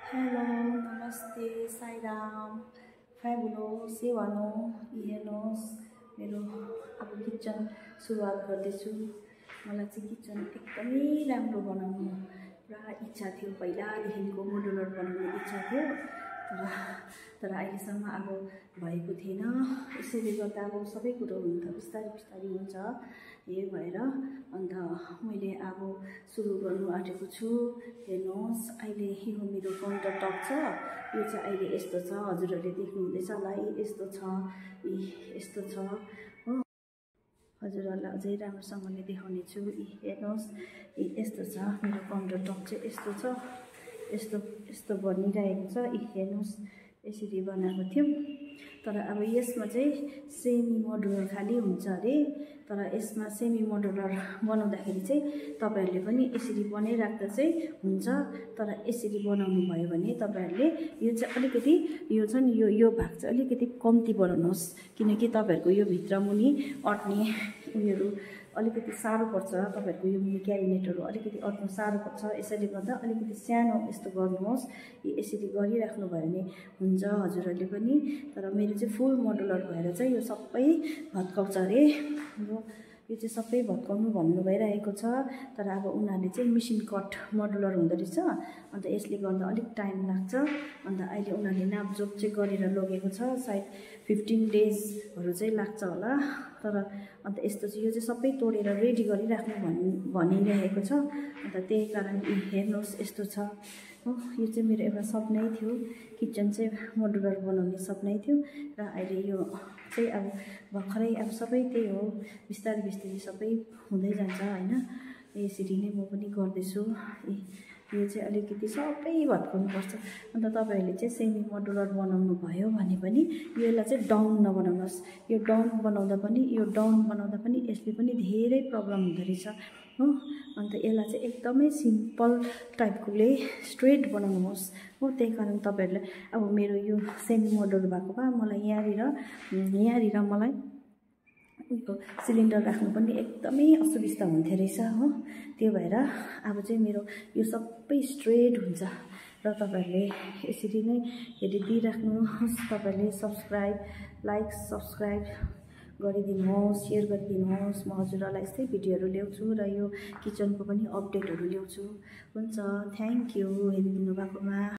Hello नमस्ते साईराम फ्याबुलो सेवानो हेर्नुहोस् मेरो अब किचन सुरुवात गर्दैछु। मलाई चाहिँ किचन एकदमै राम्रो बनाउनु पुरा इच्छा थियो, पहिलादेखिको मोडुलर बनाउने इच्छा थियो, तर अहिलेसम्म अब भएको थिएन। यसैले गर्दा अब सबै कुरो हुन त बिस्तारै बिस्तारै हुन्छ, यही भएर अन्त मैले अब सुरु गर्नु आँटेको छु। हेर्नुहोस् अहिले यो मेरो काउन्टर टप छ, यो चाहिँ अहिले यस्तो छ, हजुरहरूले देख्नुहुँदैछ होला, यस्तो छ, यस्तो छ हो। हजुरहरूलाई अझै राम्रोसँगले देखाउने छु। हेर्नुहोस् यस्तो छ मेरो काउन्टर टप चाहिँ, यस्तो छ, यस्तो बनिरहेको छ। हेर्नुहोस् यसरी बनाएको थियौँ, तर अब यसमा चाहिँ सेमी मोडुलर खाली हुन्छ अरे। तर यसमा सेमी मोडुलर बनाउँदाखेरि चाहिँ तपाईहरूले पनि यसरी बनाइराख्दा चाहिँ हुन्छ, तर यसरी बनाउनु भयो भने तपाईहरूले यो चाहिँ अलिकति यो छ नि, यो भाग चाहिँ अलिकति कम्ती बनाउनुहोस्, किनकि तपाईहरूको यो भित्र मुनि अट्ने उयोहरू अलिकति साह्रो पर्छ। तपाईहरूको यो मुनि क्याबिनेटहरू अलिकति अट्नु साह्रो पर्छ, यसैले गर्दा अलिकति सानो यस्तो गर्नुहोस्। यसरी गरिराख्नु भयो भने हुन्छ हजुरहरूले पनि। तर मेरो चाहिँ फुल मोडुलर भएर चाहिँ यो सबै भत्काउँछ अरे, यो चाहिँ सबै भत्काउनु भन्नु भइरहेको छ। तर अब उनीहरूले चाहिँ मेसिन कट मोडुलर हुँदो रहेछ, अन्त यसले गर्दा अलिक टाइम लाग्छ। अन्त अहिले उनीहरूले नापजोप चाहिँ गरेर लगेको छ, सायद 15 डेजहरू चाहिँ लाग्छ होला। तर अन्त यस्तो चाहिँ यो चाहिँ सबै तोडेर रेडी गरिराख्नु भनिरहेको छ। अन्त त्यही कारण हेर्नुहोस् यस्तो छ हो। यो चाहिँ मेरो एउटा सपनै थियो, किचन चाहिँ मोडुलर बनाउने सपनै थियो, र अहिले यो चाहिँ अब भर्खरै अब सबै त्यही हो, बिस्तारै बिस्तारै सबै हुँदै जान्छ होइन। यसरी नै म पनि गर्दैछु। यो चाहिँ अलिकति सबै भत्काउनुपर्छ। अन्त तपाईँहरूले चाहिँ सेमी मोडुलर बनाउनु भयो भने पनि यसलाई चाहिँ डाउन नबनाउनुहोस्। यो डाउन बनाउँदा पनि यसले पनि धेरै प्रब्लम हुँदो रहेछ हो। अन्त यसलाई चाहिँ एकदमै सिम्पल टाइपकोले स्ट्रेट बनाउनुहोस् हो। त्यही कारण तपाईँहरूले अब मेरो यो सेमी मोडुलर भएको भए मलाई यहाँनिर मलाई उयो सिलिन्डर राख्नु पनि एकदमै असुविस्ता हुन्थ्यो रहेछ हो। त्यो भएर अब चाहिँ मेरो यो सबै स्ट्रेट हुन्छ, र तपाईँहरूले यसरी नै हेरिदिइराख्नुहोस्। तपाईँहरूले लाइक सब्सक्राइब गरिदिनुहोस्, सेयर गरिदिनुहोस्। म हजुरहरूलाई यस्तै भिडियोहरू ल्याउँछु र यो किचनको पनि अपडेटहरू ल्याउँछु। हुन्छ, थ्याङ्क यू हेरिदिनु भएकोमा।